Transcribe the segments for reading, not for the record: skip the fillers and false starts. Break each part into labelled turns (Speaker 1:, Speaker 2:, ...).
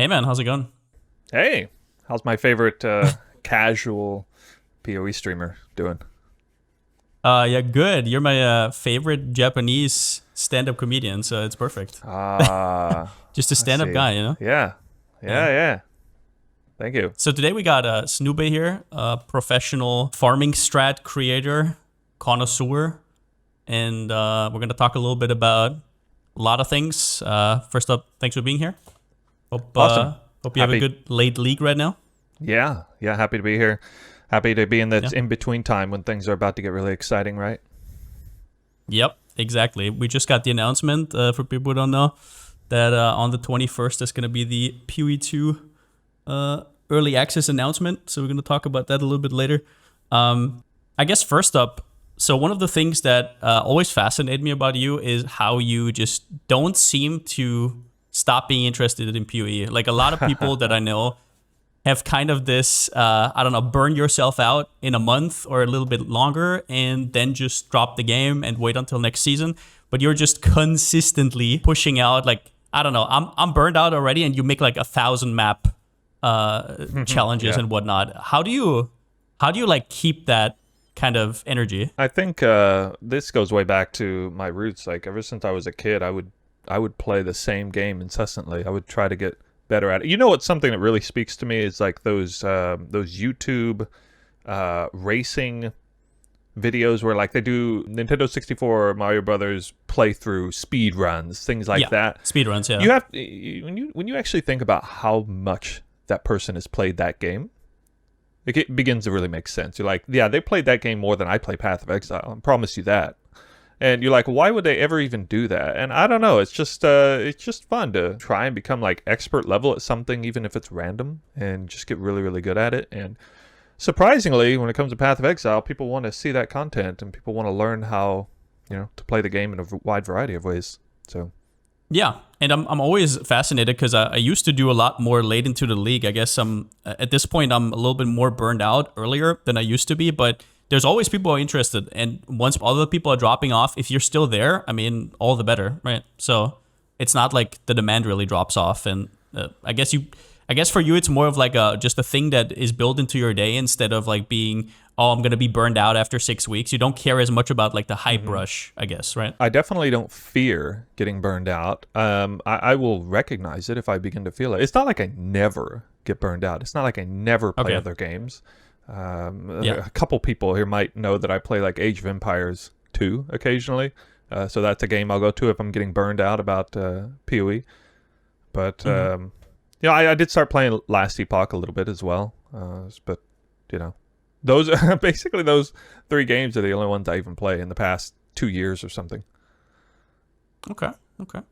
Speaker 1: Hey man, how's it going?
Speaker 2: Hey, how's my favorite casual PoE streamer doing?
Speaker 1: Yeah, good. You're my favorite Japanese stand-up comedian, so it's perfect.
Speaker 2: Ah,
Speaker 1: Just a
Speaker 2: I
Speaker 1: stand-up
Speaker 2: see.
Speaker 1: guy, you know?
Speaker 2: Yeah,
Speaker 1: Yeah.
Speaker 2: yeah. Thank you.
Speaker 1: So today we got SnooBae here, a professional farming strat creator, connoisseur, and we're gonna talk a little bit about a lot of things. First up, thanks for being here. Hope
Speaker 2: Awesome.
Speaker 1: hope you have a
Speaker 2: Happy.
Speaker 1: good late league right now.
Speaker 2: Yeah. Happy to be here. Happy to be in
Speaker 1: Yeah.
Speaker 2: this in between time when things are about to get really exciting, right?
Speaker 1: Yep, exactly. We just got the announcement for people who don't know that on the 21st is going to be the PoE 2 early access announcement. So we're going to talk about that a little bit later. I guess first up, so one of the things that always fascinated me about you is how you just don't seem to stop being interested in PoE. Like a lot of people that I know have kind of this, I don't know, burn yourself out in a month or a little bit longer and then just drop the game and wait until next season. But you're just consistently pushing out, like, I don't know, I'm burned out already, and you make like 1,000 map challenges
Speaker 2: Yeah.
Speaker 1: and whatnot. How do you like keep that kind of energy?
Speaker 2: I think this goes way back to my roots. Like ever since I was a kid, I would play the same game incessantly. I would try to get better at it. You know what's something that really speaks to me is like those YouTube racing videos where like they do Nintendo 64 Mario Brothers playthrough speed runs, things like
Speaker 1: Yeah,
Speaker 2: that.
Speaker 1: speedruns, yeah.
Speaker 2: When you actually think about how much that person has played that game, it begins to really make sense. You're like, yeah, they played that game more than I play Path of Exile. I promise you that. And you're like, why would they ever even do that? And I don't know. It's just fun to try and become like expert level at something, even if it's random, and just get really, really good at it. And surprisingly, when it comes to Path of Exile, people want to see that content and people want to learn how, to play the game in a wide variety of ways. So
Speaker 1: Yeah, and I'm always fascinated because I used to do a lot more late into the league. I guess at this point I'm a little bit more burned out earlier than I used to be, but there's always people who are interested. And once other people are dropping off, if you're still there, I mean, all the better, right? So it's not like the demand really drops off. And I guess for you it's more of like just a thing that is built into your day instead of like being, oh, I'm gonna be burned out after 6 weeks. You don't care as much about like the hype rush, I guess, right?
Speaker 2: I definitely don't fear getting burned out. I will recognize it if I begin to feel it. It's not like I never get burned out. It's not like I never play
Speaker 1: Okay.
Speaker 2: other games.
Speaker 1: Yeah.
Speaker 2: A couple people here might know that I play like Age of Empires 2 occasionally. So that's a game I'll go to if I'm getting burned out about PoE. But I did start playing Last Epoch a little bit as well. But those basically those three games are the only ones I even play in the past 2 years or something.
Speaker 1: Okay.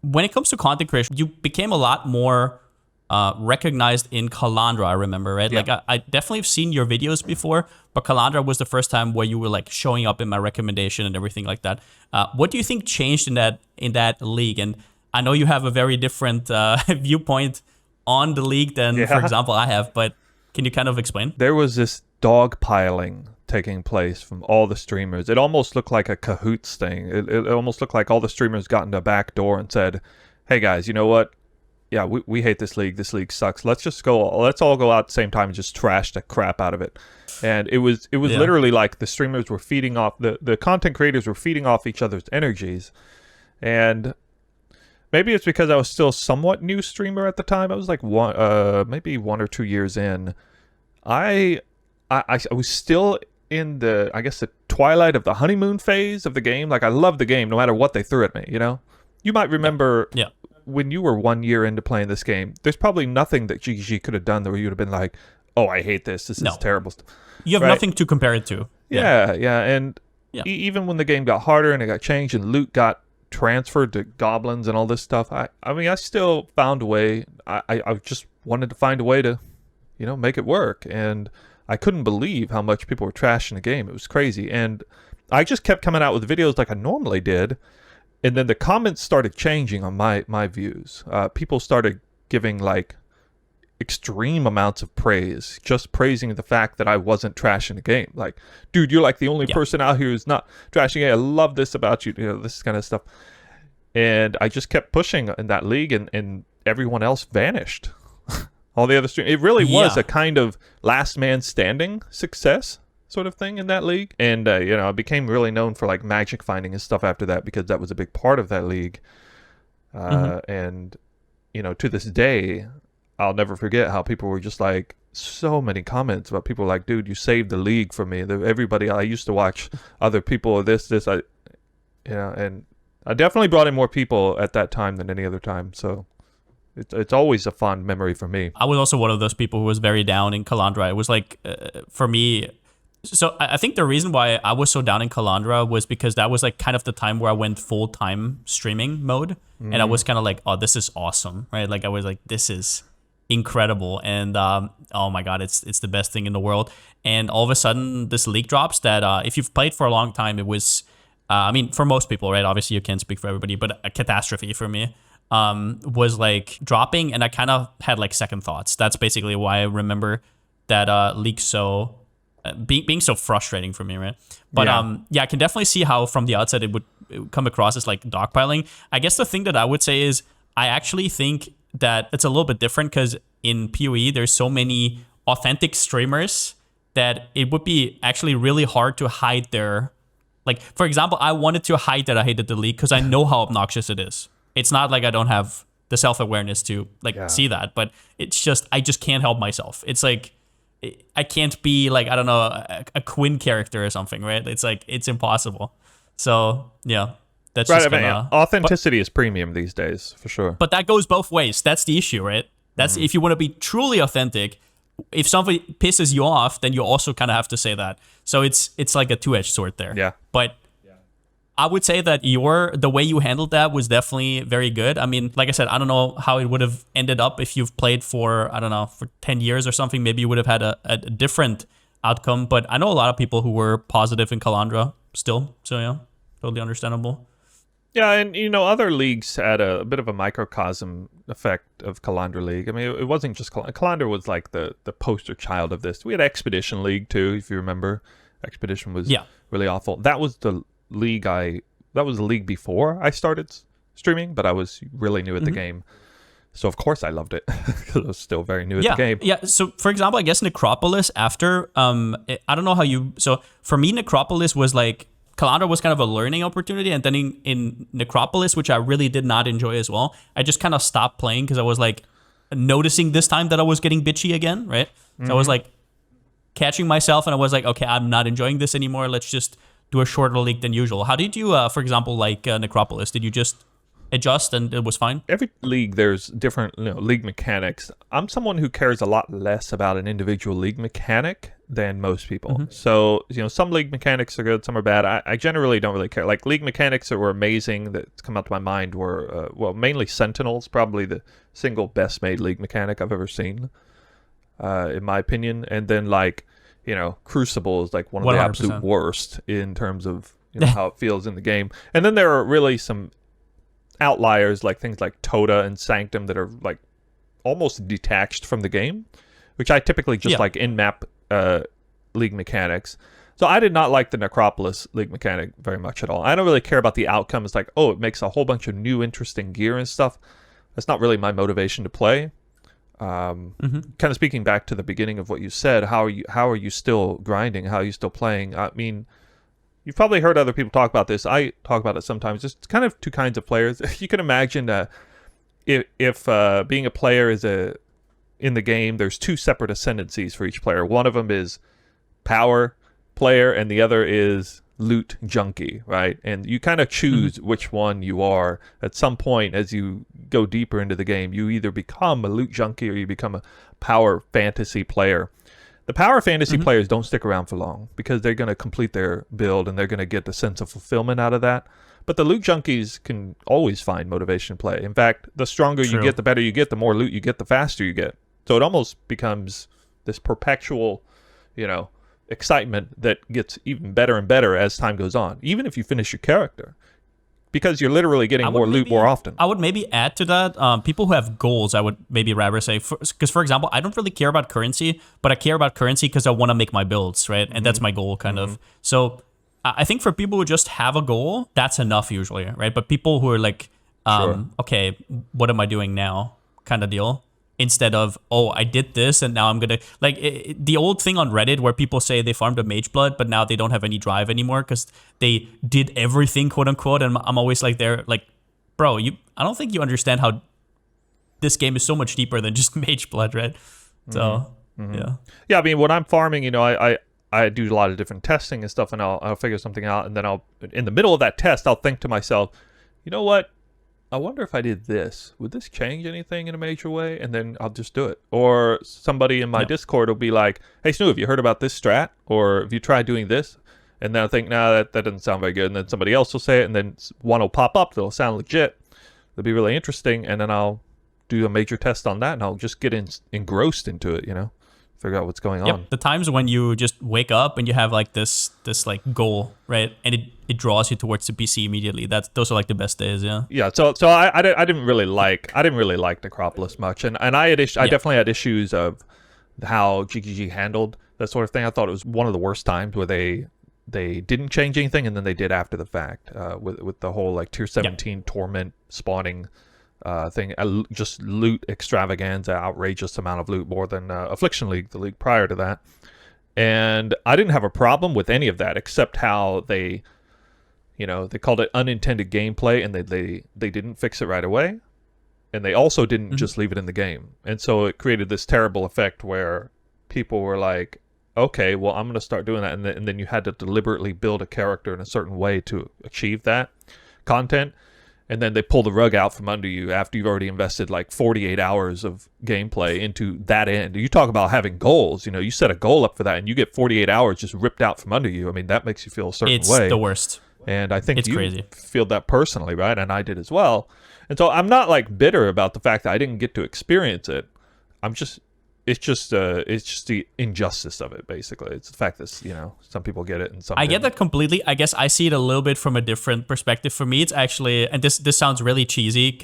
Speaker 1: When it comes to content creation, you became a lot more recognized in Kalandra, I remember, right?
Speaker 2: Yeah.
Speaker 1: Like I definitely have seen your videos before, but Kalandra was the first time where you were like showing up in my recommendation and everything like that. What do you think changed in that league? And I know you have a very different viewpoint on the league than, for
Speaker 2: Yeah.
Speaker 1: example, I have, but can you kind of explain?
Speaker 2: There was this dogpiling taking place from all the streamers. It almost looked like a cahoots thing. It almost looked like all the streamers got in the back door and said, hey guys, you know what? Yeah, we hate this league. This league sucks. Let's all go out at the same time and just trash the crap out of it. And it was
Speaker 1: Yeah.
Speaker 2: literally like the streamers were feeding off, the content creators were feeding off each other's energies. And maybe it's because I was still somewhat new streamer at the time. I was like maybe 1 or 2 years in. I was still in the, I guess, the twilight of the honeymoon phase of the game. Like I loved the game no matter what they threw at me, You might remember
Speaker 1: Yeah.
Speaker 2: when you were 1 year into playing this game, there's probably nothing that GG could have done that you'd have been like, oh, I hate this. This
Speaker 1: No.
Speaker 2: is terrible.
Speaker 1: You have
Speaker 2: Right.
Speaker 1: nothing to compare it to.
Speaker 2: Yeah. And
Speaker 1: Yeah.
Speaker 2: even when the game got harder and it got changed and loot got transferred to goblins and all this stuff, I mean, I still found a way. I just wanted to find a way to, make it work. And I couldn't believe how much people were trashing the game. It was crazy. And I just kept coming out with videos like I normally did. And then the comments started changing on my views. People started giving like extreme amounts of praise, just praising the fact that I wasn't trashing the game. Like, dude, you're like the only person out here who's not trashing it. I love this about you, this kind of stuff. And I just kept pushing in that league, and everyone else vanished. All the other it really was
Speaker 1: Yeah.
Speaker 2: a kind of last man standing success sort of thing in that league. And, I became really known for like magic finding and stuff after that because that was a big part of that league. And, to this day, I'll never forget how people were just like, so many comments about people like, dude, you saved the league for me. Everybody, I used to watch other people, and I definitely brought in more people at that time than any other time. So it's always a fond memory for me.
Speaker 1: I was also one of those people who was very down in Kalandra. It was like, for me, so I think the reason why I was so down in Kalandra was because that was like kind of the time where I went full-time streaming mode. And I was kind of like, oh, this is awesome, right? Like I was like, this is incredible. And oh my God, it's the best thing in the world. And all of a sudden this league drops that if you've played for a long time, it was, for most people, right? Obviously you can't speak for everybody, but a catastrophe for me. Was like dropping, and I kind of had like second thoughts. That's basically why I remember that league so being so frustrating for me, right? But I can definitely see how from the outset it would come across as like dogpiling. I guess the thing that I would say is I actually think that it's a little bit different because in PoE there's so many authentic streamers that it would be actually really hard to hide their, like, for example, I wanted to hide that I hated the league because I know how obnoxious it is. It's not like I don't have the self-awareness to see that, but it's just, I just can't help myself. It's like, I can't be like, I don't know, a Quinn character or something, right? It's like, it's impossible. So yeah, that's
Speaker 2: right.
Speaker 1: just
Speaker 2: authenticity is premium these days for sure.
Speaker 1: But that goes both ways. That's the issue, right? That's if you want to be truly authentic. If somebody pisses you off, then you also kind of have to say that. So it's like a two-edged sword there.
Speaker 2: Yeah.
Speaker 1: But I would say that the way you handled that was definitely very good. I mean, like I said, I don't know how it would have ended up if you've played for, I don't know, for 10 years or something. Maybe you would have had a different outcome. But I know a lot of people who were positive in Kalandra still. So yeah, totally understandable.
Speaker 2: Yeah, and other leagues had a bit of a microcosm effect of Kalandra League. I mean, it wasn't just Kalandra was like the poster child of this. We had Expedition League too, if you remember. Expedition was really awful. That was the league before I started streaming, but I was really new at the game. So of course I loved it because I was still very new at the game.
Speaker 1: Yeah. So for example, I guess Necropolis after, I don't know how you, so for me, Necropolis was like, Kalandra was kind of a learning opportunity. And then in Necropolis, which I really did not enjoy as well, I just kind of stopped playing because I was like noticing this time that I was getting bitchy again, right? So I was like catching myself and I was like, okay, I'm not enjoying this anymore. Let's just do a shorter league than usual. How did you, for example, like Necropolis? Did you just adjust and it was fine?
Speaker 2: Every league, there's different league mechanics. I'm someone who cares a lot less about an individual league mechanic than most people. So, some league mechanics are good, some are bad. I generally don't really care. Like league mechanics that were amazing that come out to my mind were, mainly Sentinels, probably the single best made league mechanic I've ever seen, in my opinion. And then Crucible is like one of
Speaker 1: 100%.
Speaker 2: the absolute worst in terms of how it feels in the game. And then there are really some outliers like things like Toda and Sanctum that are like almost detached from the game, which I typically just like in-map league mechanics. So I did not like the Necropolis league mechanic very much at all. I don't really care about the outcome. It's like, oh, it makes a whole bunch of new interesting gear and stuff. That's not really my motivation to play. Kind of speaking back to the beginning of what you said, how are you still grinding? How are you still playing? I mean, you've probably heard other people talk about this. I talk about it sometimes. Just kind of two kinds of players. You can imagine if being a player is in the game, there's two separate ascendancies for each player. One of them is power player, and the other is loot junkie, right? And you kind of choose which one you are. At some point, as you go deeper into the game, you either become a loot junkie or you become a power fantasy player. The power fantasy players don't stick around for long because they're going to complete their build and they're going to get the sense of fulfillment out of that. But the loot junkies can always find motivation to play. In fact, the stronger you get, the better you get, the more loot you get, the faster you get. So it almost becomes this perpetual, excitement that gets even better and better as time goes on, even if you finish your character. Because you're literally getting more loot more often.
Speaker 1: I would maybe add to that, people who have goals, I would maybe rather say, because for example, I don't really care about currency, but I care about currency because I want to make my builds, right? And that's my goal, kind of. So I think for people who just have a goal, that's enough usually, right? But people who are like, okay, what am I doing now, kind of deal, instead of, oh, I did this and now I'm gonna like the old thing on Reddit where people say they farmed a mage blood but now they don't have any drive anymore because they did everything, quote unquote. And I'm always like, they're like, bro, I don't think you understand how this game is so much deeper than just mage blood, right? So
Speaker 2: yeah. I mean, when I'm farming, you know, I do a lot of different testing and stuff, and I'll figure something out, and then I'll, in the middle of that test, I'll think to myself, you know what? I wonder if I did this, would this change anything in a major way? And then I'll just do it. Or somebody in my Discord will be like, hey, Snoo, have you heard about this strat? Or have you tried doing this? And then I think, nah, that doesn't sound very good. And then somebody else will say it, and then one will pop up that'll sound legit. It'll be really interesting, and then I'll do a major test on that, and I'll just get engrossed into it, you know? Figure out what's going on.
Speaker 1: The times when you just wake up and you have like this like goal, right? And it draws you towards the PC immediately. Those are like the best days, yeah.
Speaker 2: Yeah, so I didn't really like Necropolis much, and I definitely had issues of how GGG handled that sort of thing. I thought it was one of the worst times where they didn't change anything, and then they did after the fact with the whole like tier 17 torment spawning thing, just loot extravaganza, outrageous amount of loot, more than Affliction League, the league prior to that. And I didn't have a problem with any of that, except how they called it unintended gameplay, and they didn't fix it right away, and they also didn't just leave it in the game. And so it created this terrible effect where people were like, okay, well, I'm going to start doing that, and then you had to deliberately build a character in a certain way to achieve that content. And then they pull the rug out from under you after you've already invested like 48 hours of gameplay into that end. You talk about having goals. You know, you set a goal up for that, and you get 48 hours just ripped out from under you. I mean, that makes you feel a certain way.
Speaker 1: It's the worst.
Speaker 2: And I think
Speaker 1: it's
Speaker 2: you
Speaker 1: crazy.
Speaker 2: Feel that personally, right? And I did as well. And so I'm not like bitter about the fact that I didn't get to experience it. It's just the injustice of it, basically. It's the fact that, you know, some people get it and some
Speaker 1: I
Speaker 2: didn't.
Speaker 1: get that completely. I guess I see it a little bit from a different perspective. For me, it's actually, and this sounds really cheesy,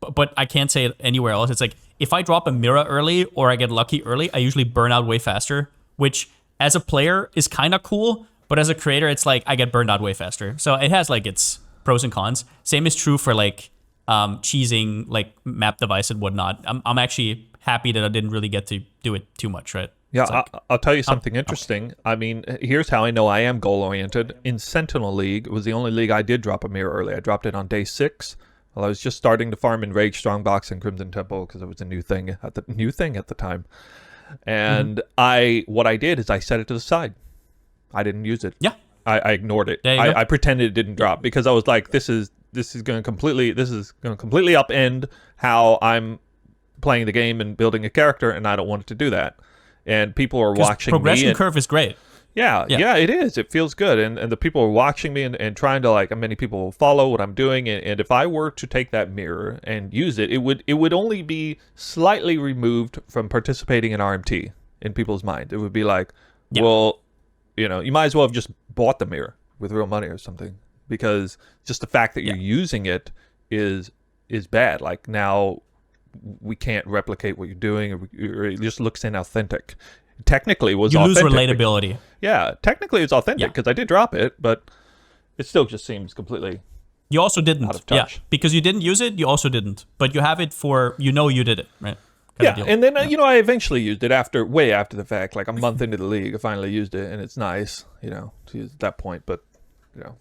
Speaker 1: but I can't say it anywhere else. It's like, if I drop a mirror early or I get lucky early, I usually burn out way faster, which as a player is kind of cool, but as a creator, it's like I get burned out way faster. So it has like its pros and cons. Same is true for like cheesing like map device and whatnot. I'm actually happy that I didn't really get to do it too much, right?
Speaker 2: Yeah,
Speaker 1: like,
Speaker 2: I'll tell you something interesting. I mean, here's how I know I am goal-oriented. In Sentinel League, it was the only league I did drop a mirror early. I dropped it on day 6. Well, I was just starting to farm in Rage, Strongbox, and Crimson Temple because it was a new thing at the time. And what I did is I set it to the side. I didn't use it.
Speaker 1: Yeah.
Speaker 2: I ignored it.
Speaker 1: I
Speaker 2: pretended it didn't drop because I was like, this is going to completely upend how I'm playing the game and building a character, and I don't want it to do that. And people are watching me.
Speaker 1: Progression curve is great.
Speaker 2: Yeah, it is. It feels good. And the people are watching me and trying to, like, many people will follow what I'm doing. And if I were to take that mirror and use it, it would only be slightly removed from participating in RMT in people's mind. It would be like, well, you know, you might as well have just bought the mirror with real money or something, because just the fact that you're using it is bad. Like, now we can't replicate what you're doing, or it just looks inauthentic. Technically, it was authentic.
Speaker 1: You lose relatability.
Speaker 2: Yeah, technically it's authentic because I did drop it, but it still just seems completely.
Speaker 1: You also didn't.
Speaker 2: Out of touch.
Speaker 1: Because you didn't use it, you also didn't. But you have it for, you did it, right?
Speaker 2: And then you know, I eventually used it way after the fact, like a month into the league. I finally used it, and it's nice, you know, to use at that point. But you know,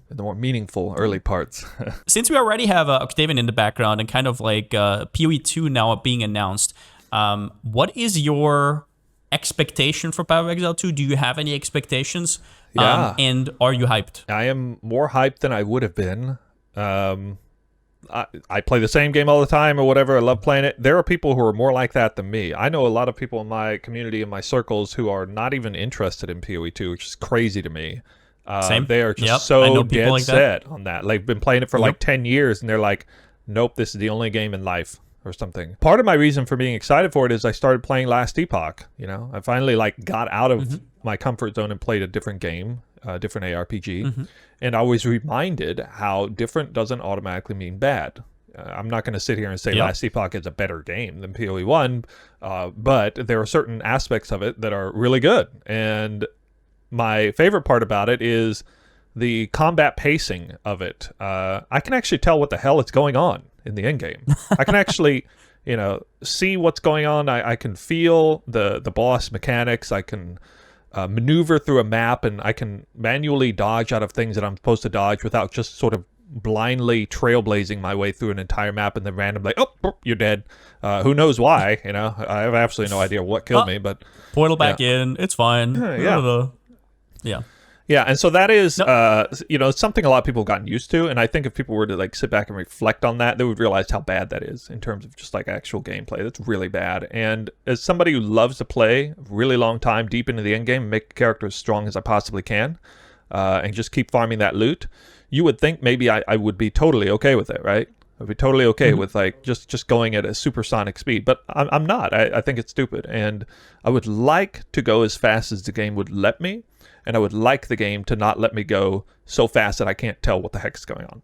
Speaker 2: in the more meaningful early parts.
Speaker 1: Since we already have Octavian in the background and kind of like PoE 2 now being announced, what is your expectation for Power Exile 2? Do you have any expectations?
Speaker 2: Yeah.
Speaker 1: And are you hyped?
Speaker 2: I am more hyped than I would have been. I play the same game all the time or whatever. I love playing it. There are people who are more like that than me. I know a lot of people in my community, in my circles, who are not even interested in PoE 2, which is crazy to me.
Speaker 1: Same.
Speaker 2: They are just so dead like set on that. Like, been playing it for like 10 years, and they're like, nope, this is the only game in life or something. Part of my reason for being excited for it is I started playing Last Epoch. You know, I finally like got out of my comfort zone and played a different game, a different ARPG. And I was reminded how different doesn't automatically mean bad. I'm not going to sit here and say Last Epoch is a better game than PoE 1, but there are certain aspects of it that are really good. And my favorite part about it is the combat pacing of it. I can actually tell what the hell is going on. in the end game. I can actually, see what's going on. I can feel the boss mechanics. I can maneuver through a map, and I can manually dodge out of things that I'm supposed to dodge without just sort of blindly trailblazing my way through an entire map and then randomly, you're dead. Who knows why? I have absolutely no idea what killed me, but
Speaker 1: portal back in, it's fine. Yeah.
Speaker 2: Yeah, and so that is, something a lot of people have gotten used to, and I think if people were to like sit back and reflect on that, they would realize how bad that is in terms of just like actual gameplay. That's really bad. And as somebody who loves to play a really long time deep into the end game and make the character as strong as I possibly can, and just keep farming that loot, you would think maybe I would be totally okay with it, right? I'd be totally okay with like just going at a supersonic speed, but I'm not. I think it's stupid, and I would like to go as fast as the game would let me. And I would like the game to not let me go so fast that I can't tell what the heck's going on,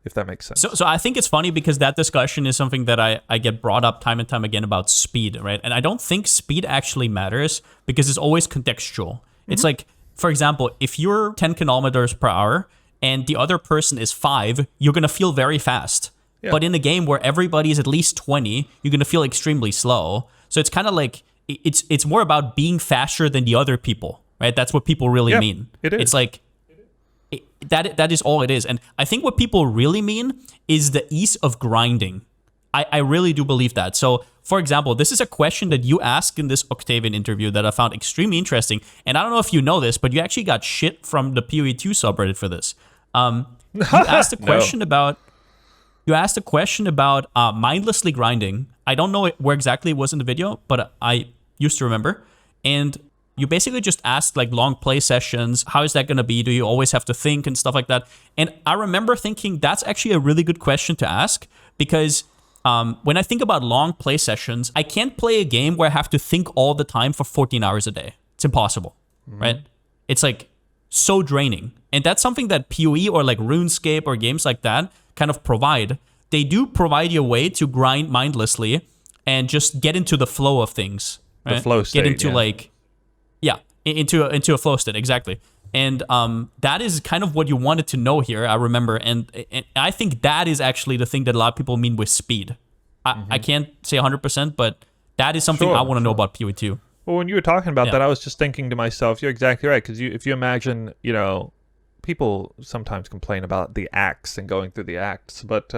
Speaker 2: if that makes sense.
Speaker 1: So I think it's funny because that discussion is something that I get brought up time and time again about speed, right? And I don't think speed actually matters because it's always contextual. It's like, for example, if you're 10 kilometers per hour and the other person is 5, you're going to feel very fast. Yeah. But in a game where everybody is at least 20, you're going to feel extremely slow. So it's kind of like, it's more about being faster than the other people. Right, that's what people really mean.
Speaker 2: It is.
Speaker 1: It's like that is all it is. And I think what people really mean is the ease of grinding. I really do believe that. So, for example, this is a question that you asked in this Octavian interview that I found extremely interesting. And I don't know if you know this, but you actually got shit from the PoE 2 subreddit for this. You asked a question about mindlessly grinding. I don't know where exactly it was in the video, but I used to remember. And you basically just asked like long play sessions, how is that going to be? Do you always have to think and stuff like that? And I remember thinking that's actually a really good question to ask because when I think about long play sessions, I can't play a game where I have to think all the time for 14 hours a day. It's impossible, right? It's like so draining. And that's something that PoE or like RuneScape or games like that kind of provide. They do provide you a way to grind mindlessly and just get into the flow of things. Right?
Speaker 2: The flow state,
Speaker 1: get into into a flow state, exactly. And that is kind of what you wanted to know here, I remember. And I think that is actually the thing that a lot of people mean with speed. I can't say 100%, but that is something I want to know about PoE 2.
Speaker 2: Well, when you were talking about that, I was just thinking to myself, you're exactly right. Because if you imagine, people sometimes complain about the acts and going through the acts. But,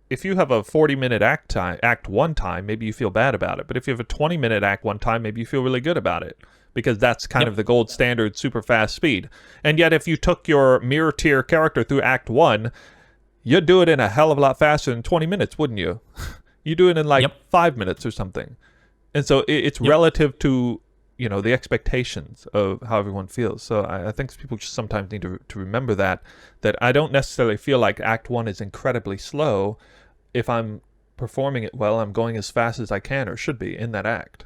Speaker 2: if you have a 40-minute act one time, maybe you feel bad about it. But if you have a 20-minute act one time, maybe you feel really good about it. Because that's kind of the gold standard super fast speed. And yet if you took your mirror tier character through Act 1, you'd do it in a hell of a lot faster than 20 minutes, wouldn't you? You do it in 5 minutes or something. And so it's relative to, the expectations of how everyone feels. So I think people just sometimes need to remember that I don't necessarily feel like Act 1 is incredibly slow. If I'm performing it well, I'm going as fast as I can or should be in that act.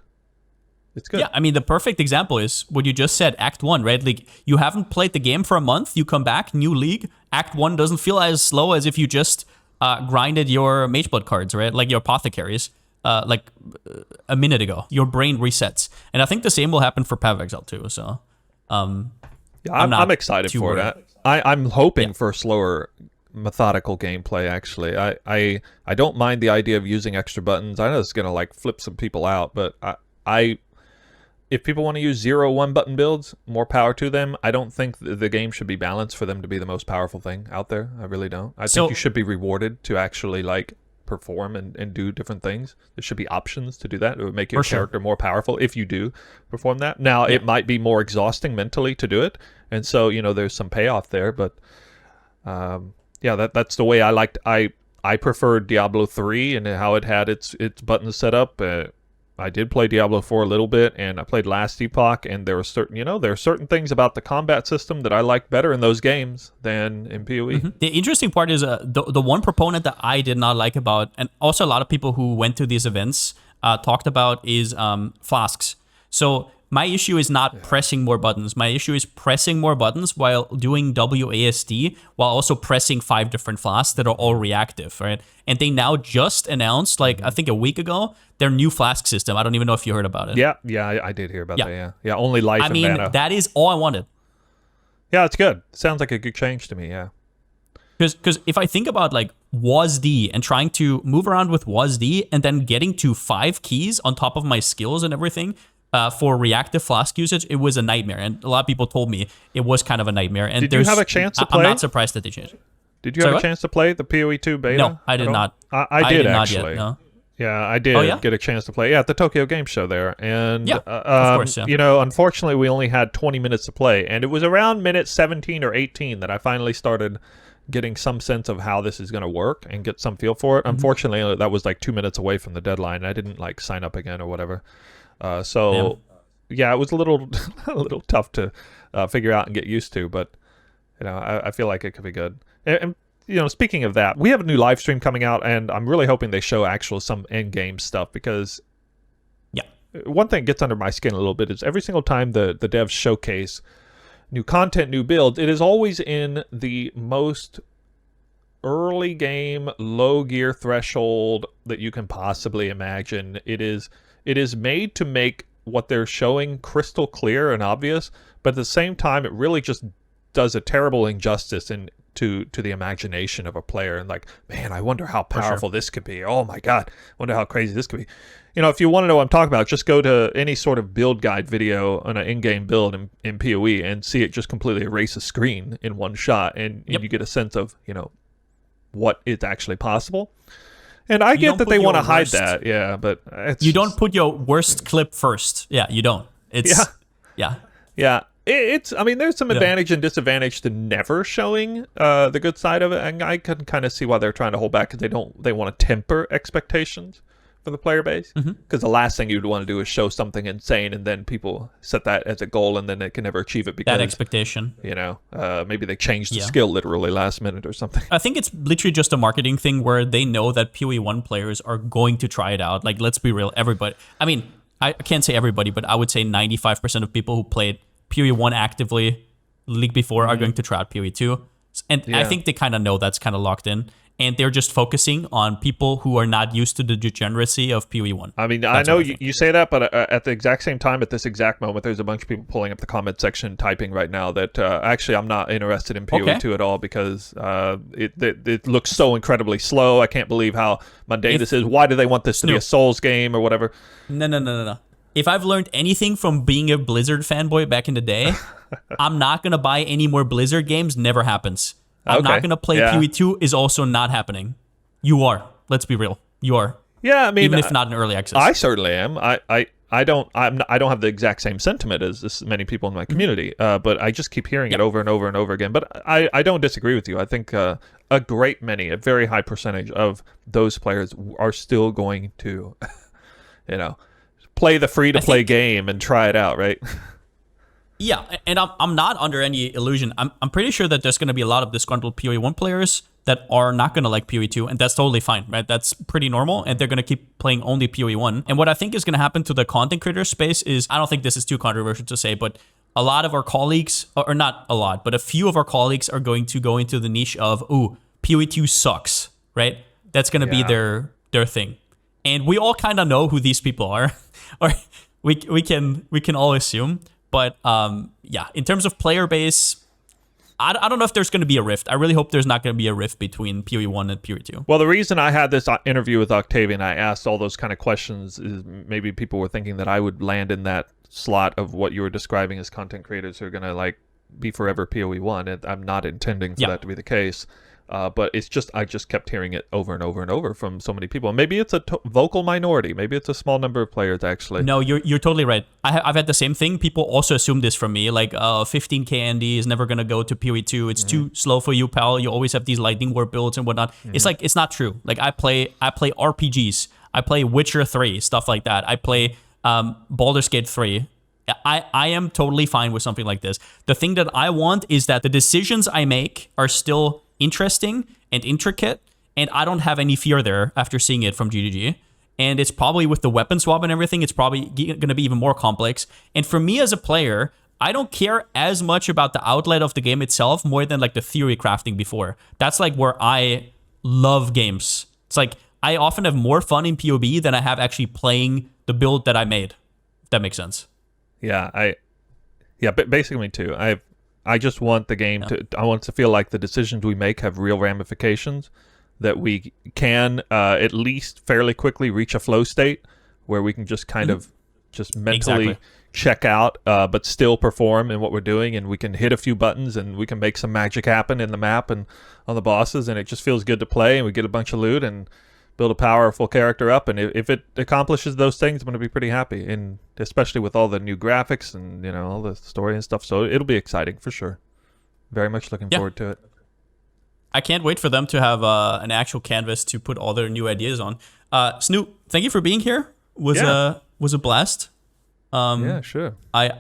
Speaker 2: It's good.
Speaker 1: Yeah, I mean, the perfect example is what you just said, Act 1, right? Like, you haven't played the game for a month, you come back, new league, Act 1 doesn't feel as slow as if you just grinded your Mageblood cards, right? Like your apothecaries, a minute ago. Your brain resets. And I think the same will happen for Path of Exile too, so...
Speaker 2: I'm excited for that. I'm hoping for slower methodical gameplay, actually. I don't mind the idea of using extra buttons. I know it's gonna flip some people out, but if people want to use 0-1 button builds, more power to them. I don't think the game should be balanced for them to be the most powerful thing out there. I really don't. I think you should be rewarded to actually perform and do different things. There should be options to do that. It would make your character more powerful if you do perform that. Now, it might be more exhausting mentally to do it, and so there's some payoff there, but that's the way I liked. I preferred Diablo 3 and how it had its buttons set up. I did play Diablo 4 a little bit, and I played Last Epoch, and there were certain things about the combat system that I liked better in those games than in PoE.
Speaker 1: The interesting part is the one proponent that I did not like about, and also a lot of people who went to these events talked about, is Flasks. So my issue is not pressing more buttons. My issue is pressing more buttons while doing WASD, while also pressing 5 different flasks that are all reactive, right? And they now just announced, I think a week ago, their new flask system. I don't even know if you heard about it.
Speaker 2: Yeah, I did hear about that, yeah. Only life and mana.
Speaker 1: That is all I wanted.
Speaker 2: Yeah, it's good. Sounds like a good change to me, yeah.
Speaker 1: Because if I think about like WASD and trying to move around with WASD and then getting to 5 keys on top of my skills and everything for reactive Flask usage, it was a nightmare. And a lot of people told me it was kind of a nightmare. And
Speaker 2: did you have a chance to play?
Speaker 1: I'm not surprised that they changed it.
Speaker 2: Did you have a chance to play the PoE 2 beta?
Speaker 1: No, I did not.
Speaker 2: I did actually.
Speaker 1: Not yet, no.
Speaker 2: Yeah, I did get a chance to play. Yeah, at the Tokyo Game Show there. And,
Speaker 1: of course,
Speaker 2: you know, unfortunately, we only had 20 minutes to play. And it was around minute 17 or 18 that I finally started getting some sense of how this is going to work and get some feel for it. Unfortunately, that was like 2 minutes away from the deadline. I didn't, like, sign up again or whatever. Yeah, it was a little a little tough to figure out and get used to. But, you know, I feel like it could be good. And you know, speaking of that, we have a new live stream coming out, and I'm really hoping they show some Endgame stuff, because one thing gets under my skin a little bit is every single time the devs showcase new content, new builds, it is always in the most early game, low gear threshold that you can possibly imagine. It is made to make what they're showing crystal clear and obvious, but at the same time, it really just does a terrible injustice to the imagination of a player. And like, man, I wonder how powerful this could be. Oh my god, wonder how crazy this could be. You know, if you want to know what I'm talking about, just go to any sort of build guide video on an in-game build in PoE and see it just completely erase a screen in one shot, and you get a sense of, you know, what is actually possible. And I get that they want to hide that, but
Speaker 1: you don't put your worst clip first. Yeah, you don't. It's
Speaker 2: yeah. I mean, there's some advantage and disadvantage to never showing the good side of it, and I can kind of see why they're trying to hold back, because they want to temper expectations for the player base. Because the last thing you'd want to do is show something insane, and then people set that as a goal, and then they can never achieve it because
Speaker 1: that expectation.
Speaker 2: You know, maybe they changed the skill literally last minute or something.
Speaker 1: I think it's literally just a marketing thing where they know that PoE 1 players are going to try it out. Like, let's be real, everybody. I mean, I can't say everybody, but I would say 95% of people who played PoE 1 actively League before are going to try out PoE 2. And I think they kind of know that's kind of locked in. And they're just focusing on people who are not used to the degeneracy of PoE 1.
Speaker 2: I mean, I know you say that, but at the exact same time, at this exact moment, there's a bunch of people pulling up the comment section, typing right now that actually I'm not interested in PoE 2 at all, because it looks so incredibly slow. I can't believe how mundane this is. Why do they want this to be a Souls game or whatever?
Speaker 1: No. If I've learned anything from being a Blizzard fanboy back in the day, I'm not going to buy any more Blizzard games. Never happens. I'm not going to play PoE 2 is also not happening. You are. Let's be real. You are.
Speaker 2: Yeah, I mean,
Speaker 1: even if not in early access.
Speaker 2: I certainly am. I don't have the exact same sentiment as many people in my community, but I just keep hearing it over and over and over again. But I don't disagree with you. I think a very high percentage of those players are still going to, you know, play the free-to-play game and try it out, right?
Speaker 1: Yeah, and I'm not under any illusion. I'm pretty sure that there's going to be a lot of disgruntled PoE 1 players that are not going to like PoE 2, and that's totally fine, right? That's pretty normal, and they're going to keep playing only PoE 1. And what I think is going to happen to the content creator space is, I don't think this is too controversial to say, but a lot of our colleagues, or not a lot, but a few of our colleagues are going to go into the niche of, ooh, PoE 2 sucks, right? That's going to be their thing. And we all kind of know who these people are, or we can all assume. But in terms of player base, I don't know if there's going to be a rift. I really hope there's not going to be a rift between PoE 1 and PoE 2.
Speaker 2: Well, the reason I had this interview with Octavian, I asked all those kind of questions, is maybe people were thinking that I would land in that slot of what you were describing as content creators who are going to like be forever PoE 1. And I'm not intending for that to be the case. But it's just, I just kept hearing it over and over and over from so many people. Maybe it's a vocal minority. Maybe it's a small number of players, actually.
Speaker 1: No, you're totally right. I've had the same thing. People also assume this from me. Like, 15k ND is never going to go to PoE 2. It's too slow for you, pal. You always have these Lightning Warp builds and whatnot. It's like, it's not true. Like, I play RPGs. I play Witcher 3, stuff like that. I play Baldur's Gate 3. I am totally fine with something like this. The thing that I want is that the decisions I make are still interesting and intricate, and I don't have any fear there after seeing it from GGG. And it's probably with the weapon swap and everything, it's probably going to be even more complex. And for me as a player, I don't care as much about the outlet of the game itself more than like the theory crafting before. That's like where I love games. It's like I often have more fun in PoB than I have actually playing the build that I made. If that makes sense.
Speaker 2: Yeah, basically me too. I just want the game I want to feel like the decisions we make have real ramifications, that we can at least fairly quickly reach a flow state where we can just kind of just mentally check out, but still perform in what we're doing, and we can hit a few buttons and we can make some magic happen in the map and on the bosses, and it just feels good to play, and we get a bunch of loot and build a powerful character up. And if it accomplishes those things, I'm going to be pretty happy, and especially with all the new graphics and all the story and stuff. So it'll be exciting for sure. Very much looking forward to it.
Speaker 1: I can't wait for them to have an actual canvas to put all their new ideas on. Snoop, thank you for being here. Was a blast.
Speaker 2: Yeah, sure.
Speaker 1: I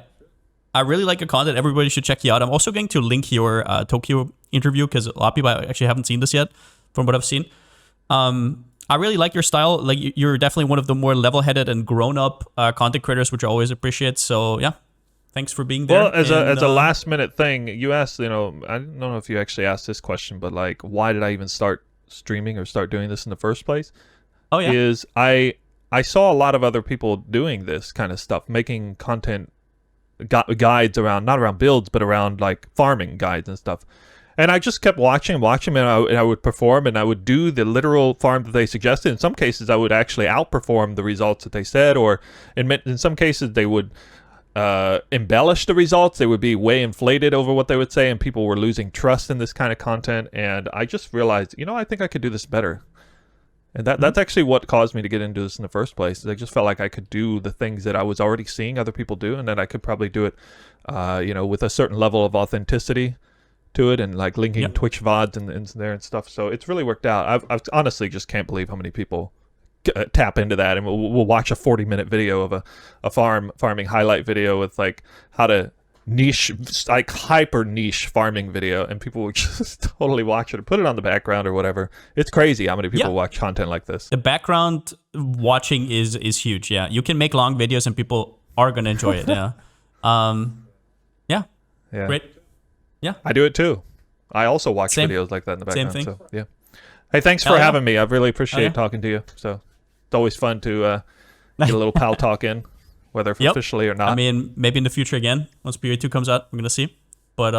Speaker 1: really like your content. Everybody should check you out. I'm also going to link your Tokyo interview because a lot of people actually haven't seen this yet, from what I've seen. I really like your style. Like, you're definitely one of the more level-headed and grown-up content creators, which I always appreciate. So yeah, thanks for being there.
Speaker 2: Well, as a last-minute thing, you asked, I don't know if you actually asked this question, but like, why did I even start streaming or start doing this in the first place?
Speaker 1: Oh yeah,
Speaker 2: is I saw a lot of other people doing this kind of stuff, making content guides around, not around builds, but around like farming guides and stuff. And I just kept watching, and I would perform, and I would do the literal farm that they suggested. In some cases, I would actually outperform the results that they said, or in some cases, they would embellish the results. They would be way inflated over what they would say, and people were losing trust in this kind of content. And I just realized, I think I could do this better. And that's actually what caused me to get into this in the first place. I just felt like I could do the things that I was already seeing other people do, and that I could probably do it, with a certain level of authenticity to it, and like linking Twitch VODs and there and stuff. So it's really worked out. I honestly just can't believe how many people tap into that, and we'll watch a 40-minute video of a farming highlight video with like how to niche, like hyper niche farming video, and people would just totally watch it or put it on the background or whatever. It's crazy how many people watch content like this.
Speaker 1: The background watching is huge. Yeah, you can make long videos and people are gonna enjoy it. Yeah.
Speaker 2: Yeah.
Speaker 1: Great. Yeah.
Speaker 2: I do it too. I also watch videos like that in the background.
Speaker 1: Same thing.
Speaker 2: So yeah. Hey, thanks for having me. I really appreciate talking to you. So it's always fun to get a little Paltalk in, whether officially or not.
Speaker 1: I mean, maybe in the future again, once PoE 2 comes out, we're gonna see. But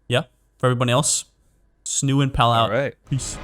Speaker 1: yeah, for everybody else, Snoo and Pal out.
Speaker 2: All right.
Speaker 1: Peace.